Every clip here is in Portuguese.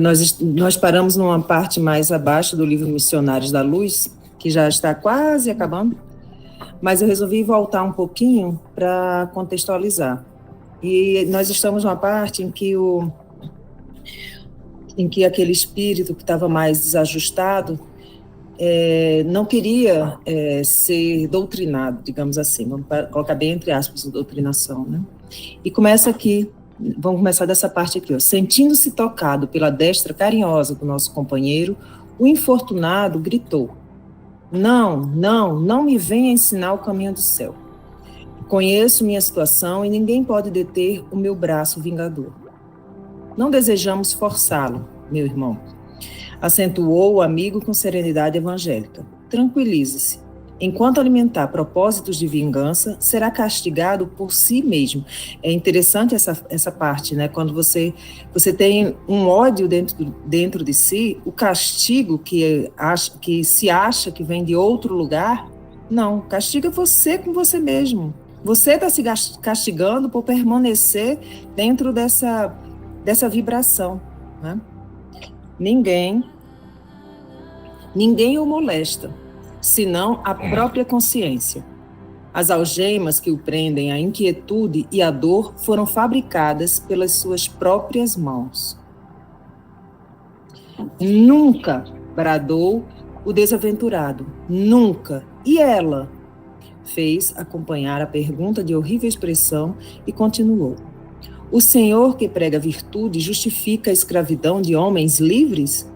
Nós paramos numa parte mais abaixo do livro Missionários da Luz, que já está quase acabando, mas eu resolvi voltar um pouquinho para contextualizar. E nós estamos numa parte em que aquele espírito que estava mais desajustado não queria ser doutrinado, digamos assim, vamos colocar bem entre aspas, doutrinação, né? E começa aqui. Vamos começar dessa parte aqui, ó. Sentindo-se tocado pela destra carinhosa do nosso companheiro, o infortunado gritou: não me venha ensinar o caminho do céu. Conheço minha situação e ninguém pode deter o meu braço vingador. Não desejamos forçá-lo, meu irmão, acentuou o amigo com serenidade evangélica. Tranquilize-se. Enquanto alimentar propósitos de vingança, será castigado por si mesmo. É interessante essa parte, né? Quando você tem um ódio dentro de si, o castigo que se acha que vem de outro lugar, não, castiga você com você mesmo. Você está se castigando por permanecer dentro dessa vibração, né? Ninguém o molesta, senão a própria consciência. As algemas que o prendem à inquietude e à dor foram fabricadas pelas suas próprias mãos. Nunca, bradou o desaventurado, nunca. E ela? Fez acompanhar a pergunta de horrível expressão e continuou. O Senhor que prega virtude justifica a escravidão de homens livres?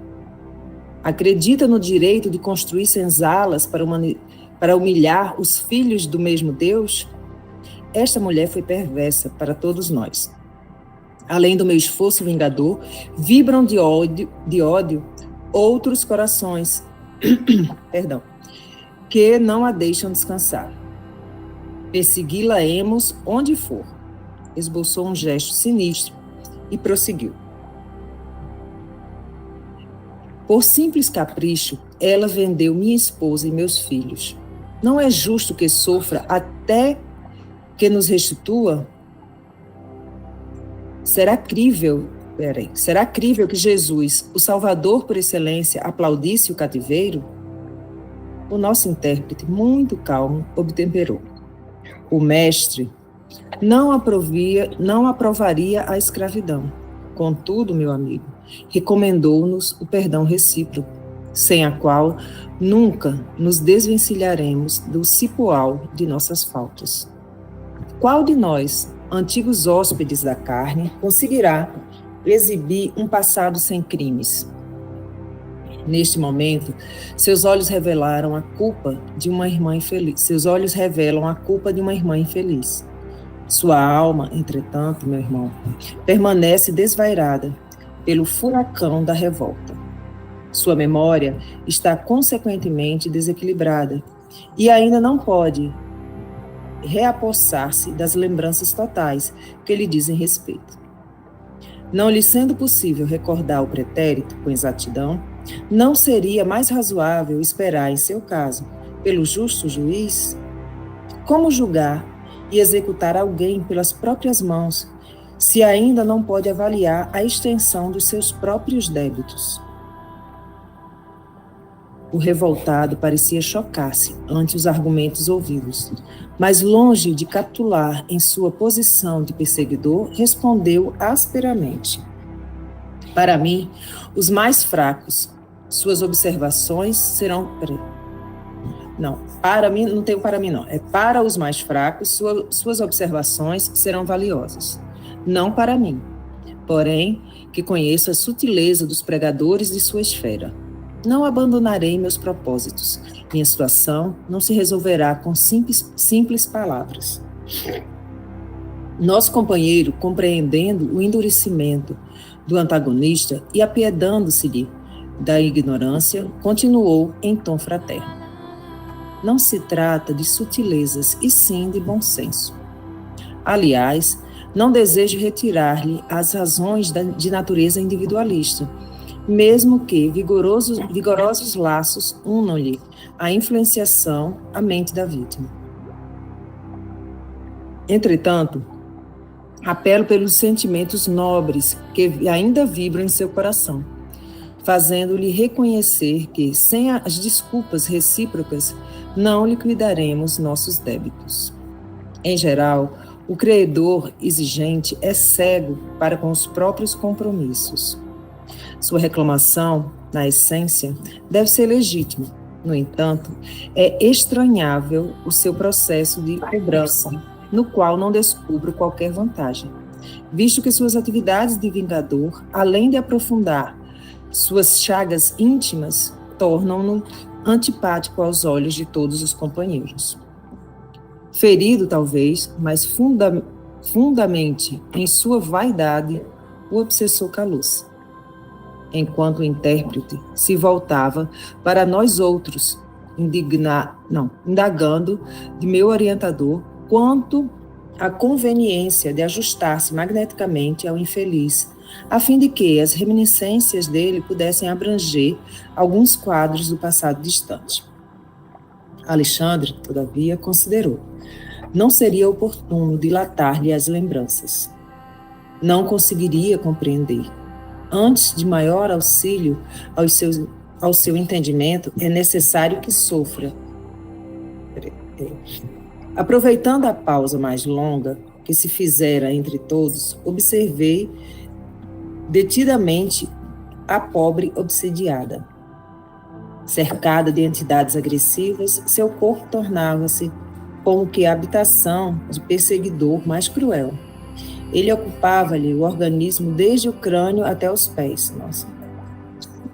Acredita no direito de construir senzalas para humilhar os filhos do mesmo Deus? Esta mulher foi perversa para todos nós. Além do meu esforço vingador, vibram de ódio outros corações, que não a deixam descansar. Persegui-la-emos onde for. Esboçou um gesto sinistro e prosseguiu. Por simples capricho, ela vendeu minha esposa e meus filhos. Não é justo que sofra até que nos restitua? Será crível que Jesus, o Salvador por excelência, aplaudisse o cativeiro? O nosso intérprete, muito calmo, obtemperou. O mestre não aprovaria a escravidão. Contudo, meu amigo, recomendou-nos o perdão recíproco, sem a qual nunca nos desvencilharemos do cipoal de nossas faltas. Qual de nós, antigos hóspedes da carne, conseguirá exibir um passado sem crimes? Neste momento, seus olhos revelaram a culpa de uma irmã infeliz. Seus olhos revelam a culpa de uma irmã infeliz. Sua alma, entretanto, meu irmão, permanece desvairada pelo furacão da revolta. Sua memória está consequentemente desequilibrada e ainda não pode reapossar-se das lembranças totais que lhe dizem respeito. Não lhe sendo possível recordar o pretérito com exatidão, não seria mais razoável esperar, em seu caso, pelo justo juiz? Como julgar e executar alguém pelas próprias mãos, se ainda não pode avaliar a extensão dos seus próprios débitos? O revoltado parecia chocar-se ante os argumentos ouvidos, mas longe de capitular em sua posição de perseguidor, respondeu asperamente. Para mim, os mais fracos, suas observações serão... Não, para mim, não tem para mim não. É para os mais fracos, suas observações serão valiosas. Não para mim, porém, que conheço a sutileza dos pregadores de sua esfera. Não abandonarei meus propósitos. Minha situação não se resolverá com simples palavras. Nosso companheiro, compreendendo o endurecimento do antagonista e apiedando-se-lhe da ignorância, continuou em tom fraterno. Não se trata de sutilezas, e sim de bom senso. Aliás, não desejo retirar-lhe as razões de natureza individualista, mesmo que vigorosos laços unam-lhe a influenciação à mente da vítima. Entretanto, Apelo pelos sentimentos nobres que ainda vibram em seu coração, fazendo-lhe reconhecer que, sem as desculpas recíprocas, não liquidaremos nossos débitos. Em geral, o credor exigente é cego para com os próprios compromissos. Sua reclamação, na essência, deve ser legítima. No entanto, é estranhável o seu processo de cobrança, no qual não descubro qualquer vantagem, visto que suas atividades de vingador, além de aprofundar suas chagas íntimas, tornam-no antipático aos olhos de todos os companheiros. Ferido, talvez, mas fundamente em sua vaidade, o obsessor calou-se, enquanto o intérprete se voltava para nós outros, indagando de meu orientador quanto à conveniência de ajustar-se magneticamente ao infeliz, a fim de que as reminiscências dele pudessem abranger alguns quadros do passado distante. Alexandre, todavia, considerou: não seria oportuno dilatar-lhe as lembranças. Não conseguiria compreender. Antes de maior auxílio ao seu entendimento, é necessário que sofra. Aproveitando a pausa mais longa que se fizera entre todos, observei detidamente a pobre obsidiada. Cercada de entidades agressivas, seu corpo tornava-se como que a habitação de perseguidor mais cruel. Ele ocupava-lhe o organismo desde o crânio até os pés,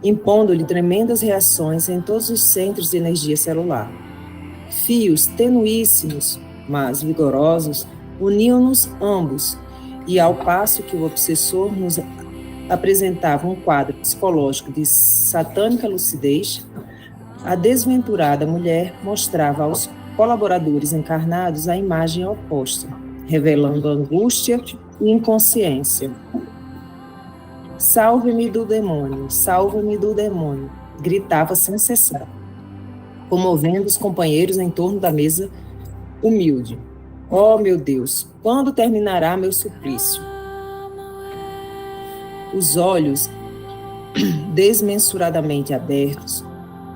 impondo-lhe tremendas reações em todos os centros de energia celular. Fios tenuíssimos, mas vigorosos, uniam-nos ambos, e ao passo que o obsessor nos apresentava um quadro psicológico de satânica lucidez, a desventurada mulher mostrava aos colaboradores encarnados a imagem oposta, revelando angústia e inconsciência. Salve-me do demônio, gritava sem cessar, comovendo os companheiros em torno da mesa humilde. Oh, meu Deus, quando terminará meu suplício? Os olhos desmensuradamente abertos,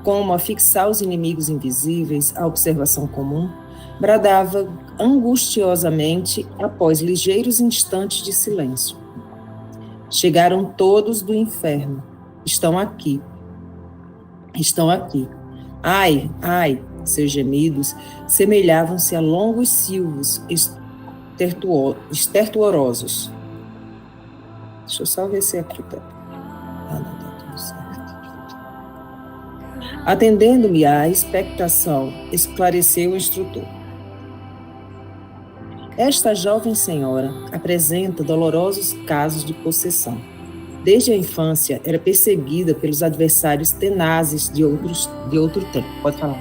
como a fixar os inimigos invisíveis à observação comum, bradava angustiosamente após ligeiros instantes de silêncio. Chegaram todos do inferno. Estão aqui. Ai, ai, seus gemidos semelhavam-se a longos silvos estertorosos. Deixa eu só ver se aqui tá. Não, tá tudo certo. Atendendo-me à expectação, esclareceu o instrutor. Esta jovem senhora apresenta dolorosos casos de possessão. Desde a infância, era perseguida pelos adversários tenazes de outro tempo. Pode falar.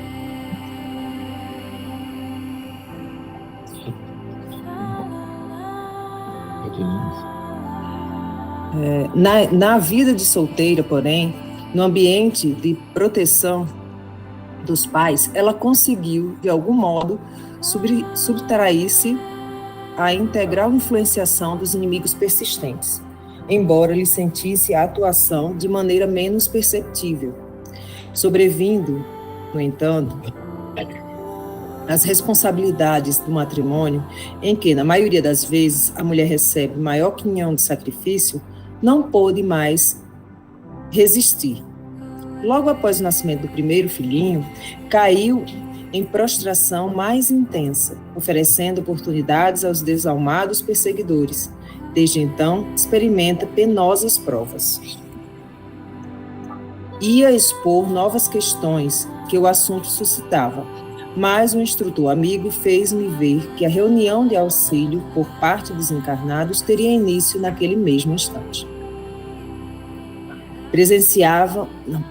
Na vida de solteira, porém, no ambiente de proteção dos pais, ela conseguiu, de algum modo, subtrair-se à integral influenciação dos inimigos persistentes, embora lhe sentisse a atuação de maneira menos perceptível, sobrevindo, no entanto, as responsabilidades do matrimônio, em que, na maioria das vezes, a mulher recebe maior quinhão de sacrifício, não pôde mais resistir. Logo após o nascimento do primeiro filhinho, caiu em prostração mais intensa, oferecendo oportunidades aos desalmados perseguidores. Desde então, experimenta penosas provas. Ia expor novas questões que o assunto suscitava, mas o instrutor amigo fez-me ver que a reunião de auxílio por parte dos encarnados teria início naquele mesmo instante.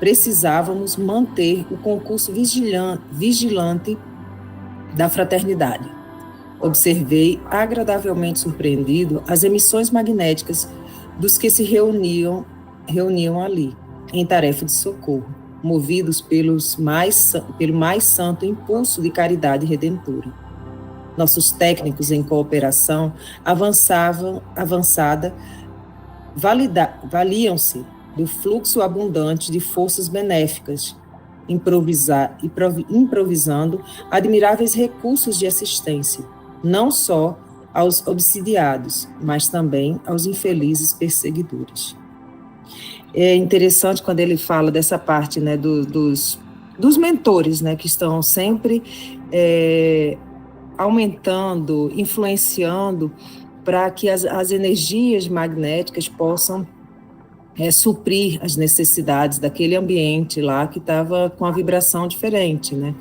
Precisávamos manter o concurso vigilante da fraternidade. Observei, agradavelmente surpreendido, as emissões magnéticas dos que se reuniam ali, em tarefa de socorro, movidos pelo mais santo impulso de caridade redentora. nossos técnicos em cooperação valiam-se do fluxo abundante de forças benéficas, improvisando admiráveis recursos de assistência, não só aos obsidiados, mas também aos infelizes perseguidores. É interessante quando ele fala dessa parte, né, dos mentores, né, que estão sempre aumentando, influenciando para que as energias magnéticas possam suprir as necessidades daquele ambiente lá que estava com a vibração diferente, né?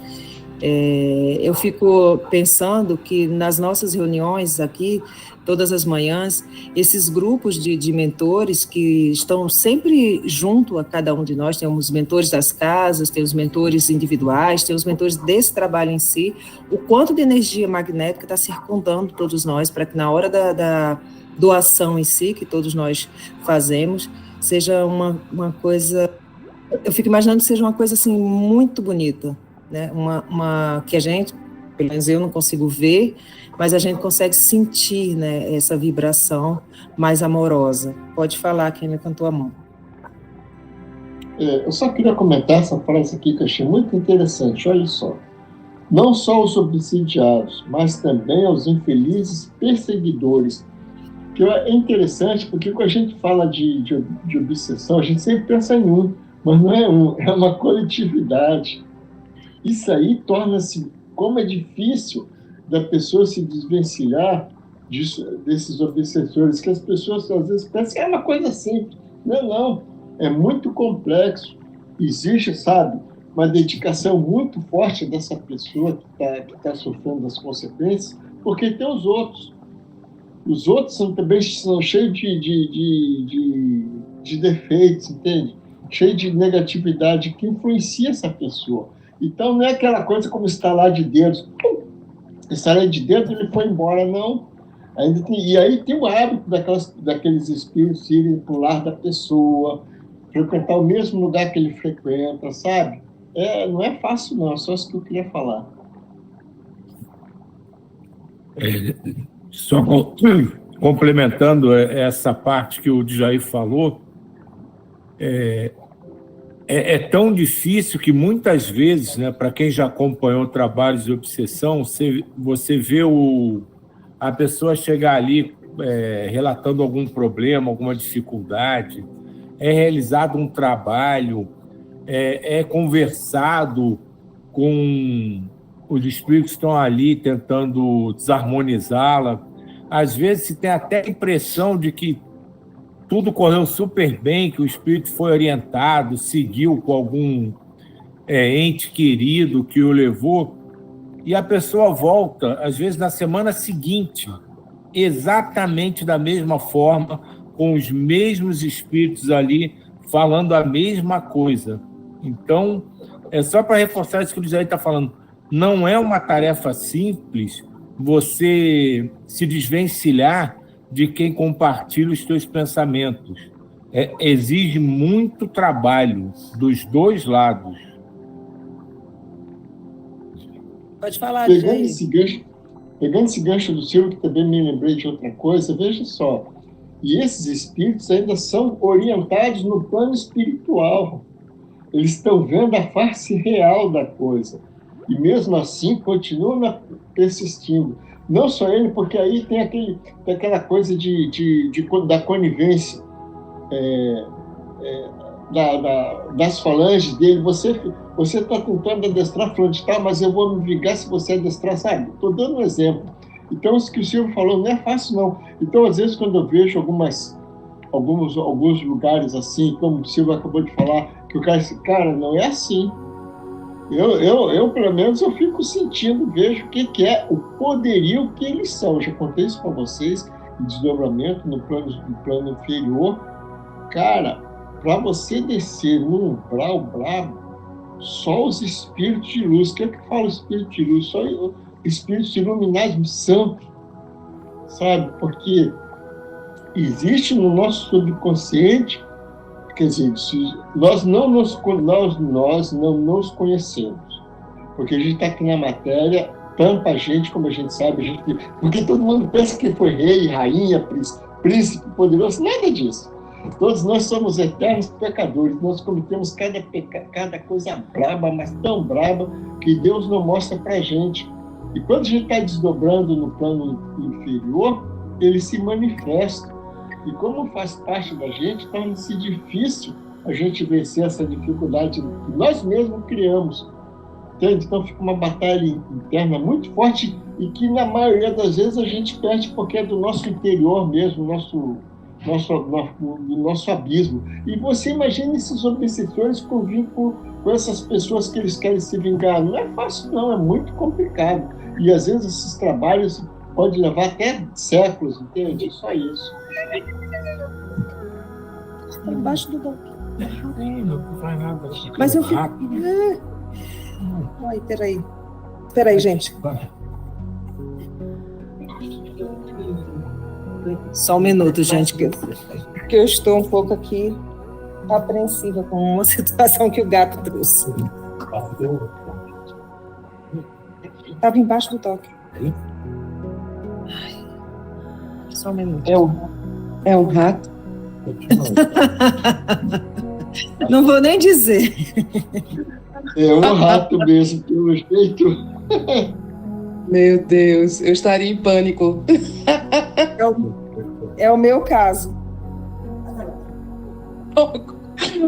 Eu fico pensando que nas nossas reuniões aqui, todas as manhãs, esses grupos de mentores que estão sempre junto a cada um de nós, tem os mentores das casas, tem os mentores individuais, tem os mentores desse trabalho em si, o quanto de energia magnética está circundando todos nós, para que na hora da doação em si, que todos nós fazemos, seja uma coisa, eu fico imaginando que seja uma coisa assim muito bonita, né? Que a gente, pelo menos eu não consigo ver, mas a gente consegue sentir, né, essa vibração mais amorosa. Pode falar, quem levantou a mão. Eu só queria comentar essa frase aqui que eu achei muito interessante, olha só. Não só os obsidiados, mas também aos infelizes perseguidores. Que é interessante, porque quando a gente fala de obsessão, a gente sempre pensa em um, mas não é um, é uma coletividade. Isso aí torna-se, como é difícil da pessoa se desvencilhar desses obsessores, que as pessoas às vezes pensam que é uma coisa simples. Não, é muito complexo. Existe, sabe, uma dedicação muito forte dessa pessoa que tá sofrendo as consequências, porque tem os outros. Os outros também são cheios de defeitos, entende? Cheio de negatividade que influencia essa pessoa. Então, não é aquela coisa como estalar de dedos. Estalar de dedos, ele foi embora, não. E aí tem o hábito daqueles espíritos irem para o lar da pessoa, frequentar o mesmo lugar que ele frequenta, sabe? Não é fácil, não. É só isso que eu queria falar. Só complementando essa parte que o Djair falou, é tão difícil que muitas vezes, né, para quem já acompanhou trabalhos de obsessão, você vê a pessoa chegar ali relatando algum problema, alguma dificuldade, é realizado um trabalho, é conversado com os espíritos que estão ali tentando desarmonizá-la. Às vezes se tem até a impressão de que tudo correu super bem, que o espírito foi orientado, seguiu com algum ente querido que o levou, e a pessoa volta, às vezes na semana seguinte, exatamente da mesma forma, com os mesmos espíritos ali, falando a mesma coisa. Então, é só para reforçar isso que o Jair está falando. Não é uma tarefa simples você se desvencilhar de quem compartilha os seus pensamentos. Exige muito trabalho dos dois lados. Pode falar, pegando esse gancho do Silvio, que também me lembrei de outra coisa, veja só. E esses espíritos ainda são orientados no plano espiritual. Eles estão vendo a face real da coisa. E mesmo assim continuam persistindo. Não só ele, porque aí tem aquela coisa da conivência das falanges dele. Você está tentando adestrar, falando de tal, mas eu vou me vingar se você adestrar, sabe? Estou dando um exemplo. Então, isso que o Silvio falou não é fácil, não. Então, às vezes, quando eu vejo alguns lugares assim, como o Silvio acabou de falar, que o cara, não é assim. Eu, pelo menos, eu fico sentindo, vejo o que é o poderio que eles são. Eu já contei isso para vocês, em desdobramento no plano inferior. Cara, para você descer num umbral brabo, só os espíritos de luz, que fala espírito de luz? Só espíritos iluminados santos, sabe? Porque existe no nosso subconsciente, quer dizer, nós não nos conhecemos, porque a gente está aqui na matéria tanta gente, como a gente sabe, porque todo mundo pensa que foi rei, rainha, príncipe poderoso, nada disso. Todos nós somos eternos pecadores, nós cometemos cada coisa braba, mas tão braba, que Deus não mostra para a gente. E quando a gente está desdobrando no plano inferior, ele se manifesta. E como faz parte da gente, torna-se difícil a gente vencer essa dificuldade que nós mesmos criamos. Então fica uma batalha interna muito forte e que na maioria das vezes a gente perde porque é do nosso interior mesmo, do nosso abismo. E você imagina esses obsessores com essas pessoas que eles querem se vingar. Não é fácil não, é muito complicado. E às vezes esses trabalhos podem levar até séculos, entende? Só isso. Embaixo do dom. Não faz nada. Mas eu fico... Ai, peraí, gente. Só um minuto, gente, que eu estou um pouco aqui apreensiva com uma situação que o gato trouxe. Estava embaixo do toque. Ai, só um minuto. É um rato? Não vou nem dizer. É um rato mesmo, pelo jeito. Meu Deus, eu estaria em pânico. É o meu caso.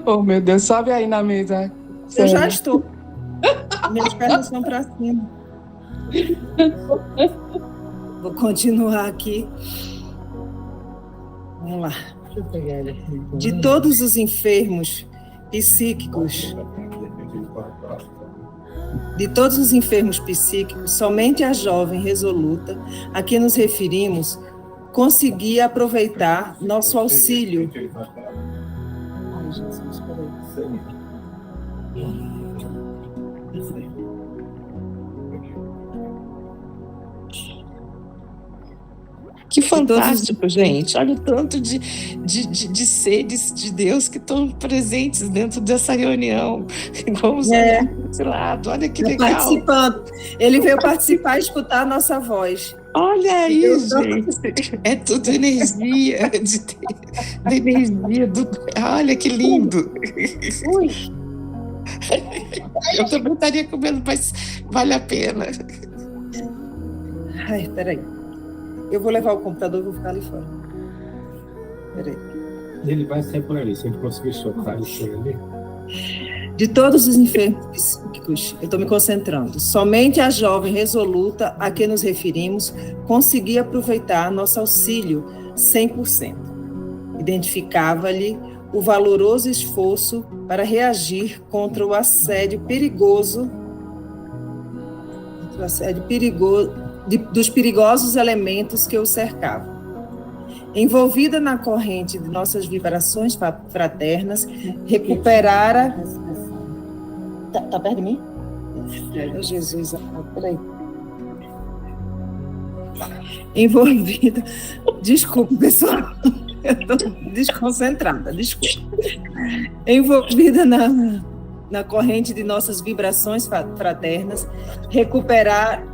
Oh, meu Deus, sobe aí na mesa. Eu já estou. Minhas pernas estão para cima. Vou continuar aqui. Vamos lá. De todos os enfermos psíquicos, somente a jovem resoluta a que nos referimos conseguia aproveitar nosso auxílio. Ai, Jesus, peraí. Que fantástico, gente. Olha o tanto de seres de Deus que estão presentes dentro dessa reunião. Vamos olhar desse lado. Olha que legal. Participando. Ele veio participar e escutar a nossa voz. Olha aí, gente. É tudo energia. Da energia do... Olha que lindo. Ui. Eu também estaria comendo, mas vale a pena. Ai, peraí. Eu vou levar o computador e vou ficar ali fora. Peraí. Ele vai sair por ali, se ele conseguir soltar isso ali. De todos os enfermos psíquicos, eu estou me concentrando. Somente a jovem resoluta a que nos referimos conseguia aproveitar nosso auxílio 100%. Identificava-lhe o valoroso esforço para reagir contra o assédio perigoso, dos perigosos elementos que o cercavam. Envolvida na corrente de nossas vibrações fraternas, recuperara... Tá perto de mim? Oh, Jesus, peraí. Envolvida... Desculpa, pessoal. Eu estou desconcentrada, desculpa. Envolvida na corrente de nossas vibrações fraternas, recuperara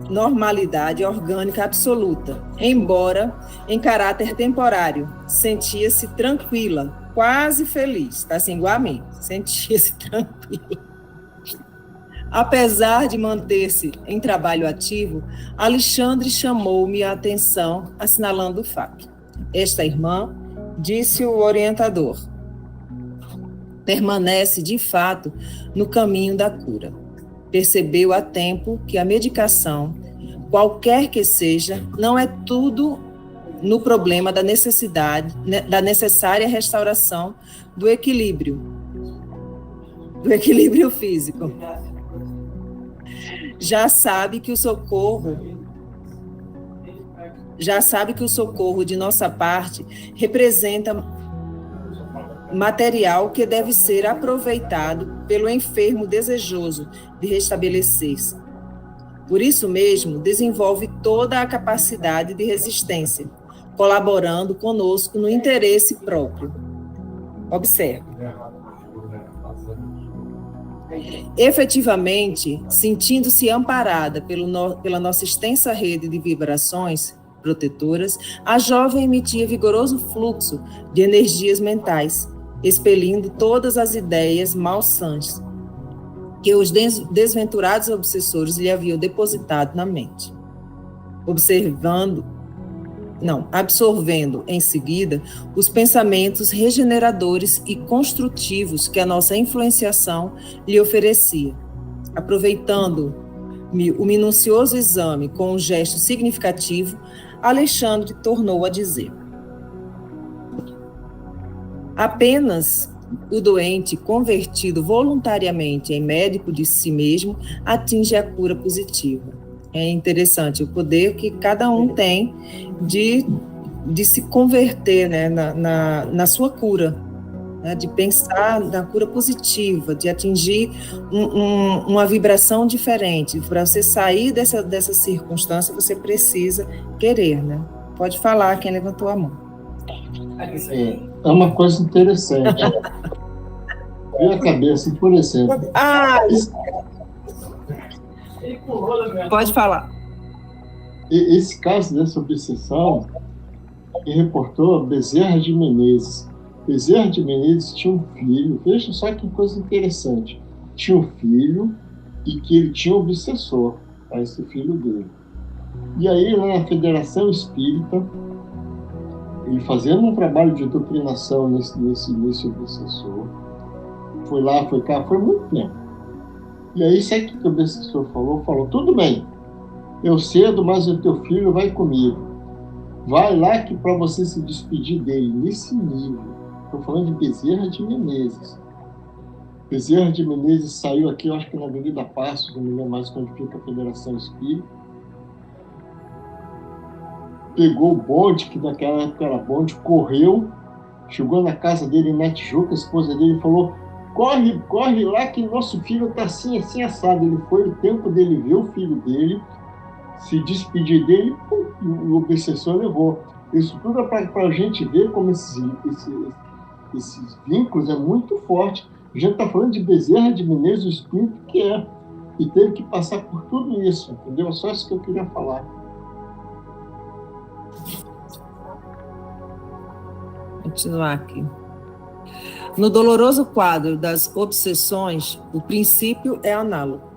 normalidade orgânica absoluta, embora em caráter temporário. Sentia-se tranquila, quase feliz, está assim igual a mim, sentia-se tranquila. Apesar de manter-se em trabalho ativo, Alexandre chamou-me a atenção, assinalando o fato. Esta irmã, disse o orientador, permanece, de fato, no caminho da cura. Percebeu a tempo que a medicação, qualquer que seja, não é tudo no problema da necessária restauração do equilíbrio físico. Já sabe que o socorro de nossa parte representa material que deve ser aproveitado pelo enfermo desejoso de restabelecer-se. Por isso mesmo, desenvolve toda a capacidade de resistência, colaborando conosco no interesse próprio. Observe. Efetivamente, sentindo-se amparada pela nossa extensa rede de vibrações protetoras, a jovem emitia vigoroso fluxo de energias mentais, expelindo todas as ideias malsãs que os desventurados obsessores lhe haviam depositado na mente. Absorvendo em seguida os pensamentos regeneradores e construtivos que a nossa influenciação lhe oferecia. Aproveitando o minucioso exame com um gesto significativo, Alexandre tornou a dizer: apenas o doente convertido voluntariamente em médico de si mesmo atinge a cura positiva. É interessante o poder que cada um tem de se converter, né, na sua cura, né, de pensar na cura positiva, de atingir uma vibração diferente. Para você sair dessa circunstância, você precisa querer, né? Pode falar, quem levantou a mão. É uma coisa interessante. Minha cabeça, por exemplo. Pode falar. Esse caso dessa obsessão, que reportou Bezerra de Menezes. Bezerra de Menezes tinha um filho, veja só que coisa interessante. Tinha um filho e que ele tinha um obsessor, esse filho dele. E aí, lá na Federação Espírita, ele fazendo um trabalho de doutrinação nesse obsessor, foi lá, foi cá, foi muito tempo. E aí, sabe o que o obsessor falou? Falou, tudo bem, eu cedo, mas o teu filho vai comigo. Vai lá que para você se despedir dele, nesse nível. Estou falando de Bezerra de Menezes. Bezerra de Menezes saiu aqui, eu acho que na Avenida Passos, não me lembro mais onde fica a Federação Espírita. Pegou o bonde, que naquela época era bonde, correu, chegou na casa dele na Tijuca, a esposa dele falou, corre lá que nosso filho está assim, assim, assado. Ele foi, o tempo dele ver o filho dele, se despedir dele, o obsessor levou. Isso tudo é para a gente ver como esses vínculos é muito forte. A gente está falando de Bezerra de Menezes, o espírito que é, e teve que passar por tudo isso, entendeu? Só isso que eu queria falar. Continuar aqui. No doloroso quadro das obsessões, o princípio é análogo.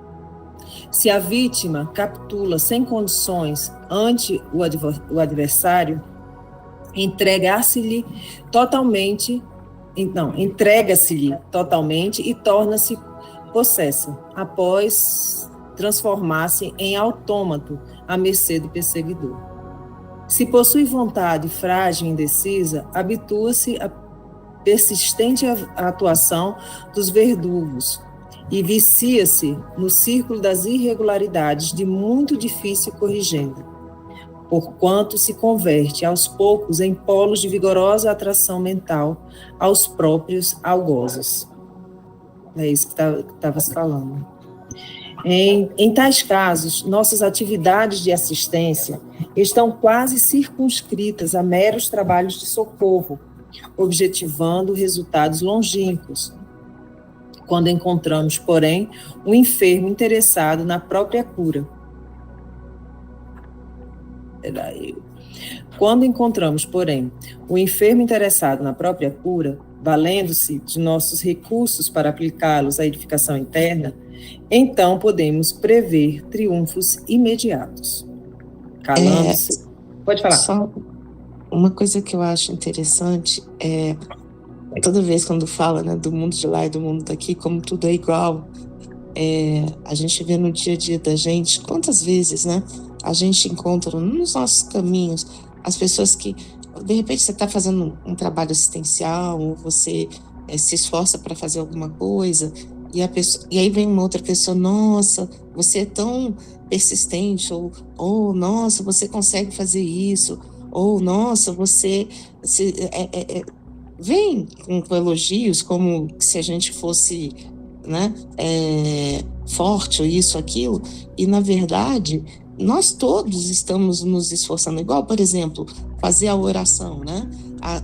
Se a vítima capitula sem condições ante o adversário, entrega-se-lhe totalmente e torna-se possessa, após transformar-se em autômato à mercê do perseguidor. Se possui vontade frágil e indecisa, habitua-se à persistente atuação dos verdugos e vicia-se no círculo das irregularidades de muito difícil corrigenda, porquanto se converte aos poucos em polos de vigorosa atração mental aos próprios algozes. É isso que estava se falando. Em tais casos, nossas atividades de assistência estão quase circunscritas a meros trabalhos de socorro, objetivando resultados longínquos. Quando encontramos, porém, um enfermo interessado na própria cura. Quando encontramos, porém, o enfermo interessado na própria cura, valendo-se de nossos recursos para aplicá-los à edificação interna, então podemos prever triunfos imediatos. Calando-se. Pode falar. Só uma coisa que eu acho interessante é, toda vez quando fala, né, do mundo de lá e do mundo daqui, como tudo é igual, a gente vê no dia a dia da gente, quantas vezes, né, a gente encontra nos nossos caminhos as pessoas que, de repente, você está fazendo um trabalho assistencial, ou você se esforça para fazer alguma coisa, e aí vem uma outra pessoa, nossa, você é tão persistente, ou nossa, você consegue fazer isso, ou nossa, você vem com elogios, como se a gente fosse, né, forte, ou isso, aquilo, e na verdade nós todos estamos nos esforçando, igual, por exemplo, fazer a oração, né?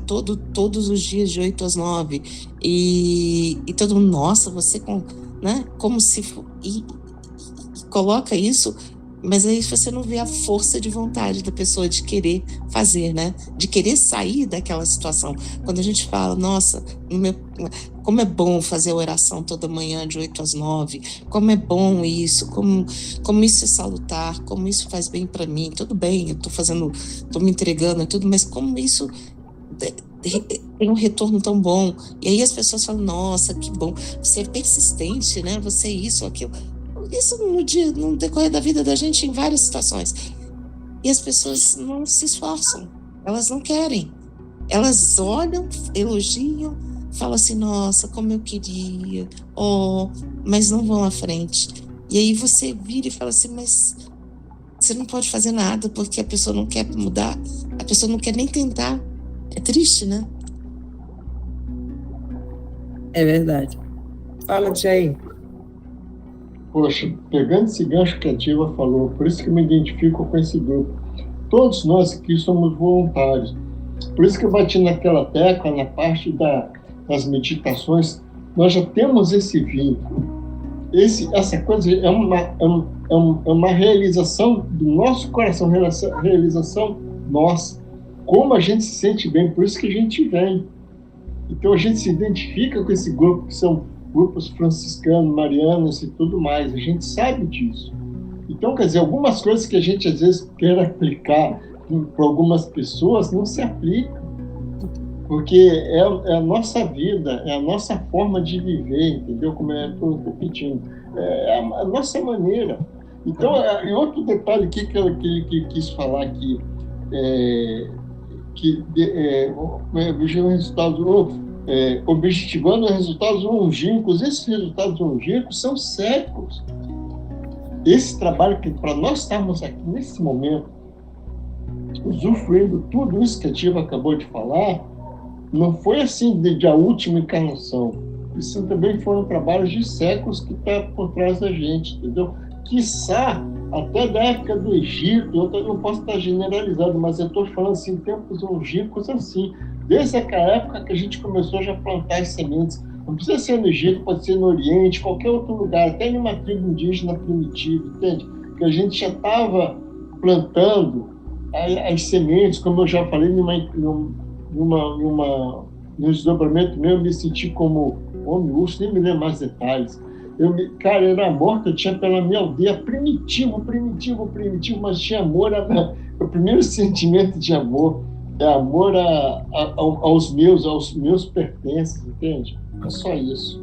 Todos os dias de 8 às 9, e todo mundo, nossa, você né? Como se... E coloca isso, mas aí você não vê a força de vontade da pessoa de querer fazer, né? De querer sair daquela situação. Quando a gente fala, nossa, como é bom fazer a oração toda manhã de 8 às 9, como é bom isso, como isso é salutar, como isso faz bem para mim, tudo bem, eu tô me entregando e tudo, mas como isso tem um retorno tão bom. E aí as pessoas falam, nossa, que bom, você é persistente, né? Você é isso, aquilo. Isso no decorrer da vida da gente em várias situações. E as pessoas não se esforçam, elas não querem. Elas olham, elogiam, falam assim, nossa, como eu queria, mas não vão à frente. E aí você vira e fala assim, mas você não pode fazer nada porque a pessoa não quer mudar, a pessoa não quer nem tentar. É triste, né? É verdade. Fala, Jay. Poxa, pegando esse gancho que a Diva falou, por isso que eu me identifico com esse grupo. Todos nós aqui somos voluntários. Por isso que eu bati naquela tecla, na parte das meditações, nós já temos esse vínculo. Essa coisa é uma realização do nosso coração, realização nossa. Como a gente se sente bem, por isso que a gente vem. Então a gente se identifica com esse grupo, que são grupos franciscanos, marianos e tudo mais, a gente sabe disso. Então, quer dizer, algumas coisas que a gente às vezes quer aplicar para algumas pessoas não se aplicam, porque é a nossa vida, é a nossa forma de viver, entendeu? Como eu estou repetindo, é a nossa maneira. Então, outro detalhe aqui que eu quis falar aqui, objetivando resultados longínquos. Esses resultados longínquos são séculos. Esse trabalho que, para nós estarmos aqui nesse momento, usufruindo tudo isso que a Diva acabou de falar, não foi assim de a última encarnação. Isso também foram trabalhos de séculos que está por trás da gente, entendeu? Quiçá até da época do Egito, eu não posso estar generalizando, mas eu estou falando assim, tempos longínquos assim, desde aquela época que a gente começou já a plantar as sementes. Não precisa ser no Egito, pode ser no Oriente, qualquer outro lugar, até numa tribo indígena primitiva, entende? Que a gente já estava plantando as sementes, como eu já falei, num desdobramento meu, eu me senti como homem urso, nem me lembro mais detalhes. Cara, eu era morto, eu tinha pela minha aldeia primitivo, mas tinha amor, o primeiro sentimento de amor é amor aos meus pertences, entende? É só isso.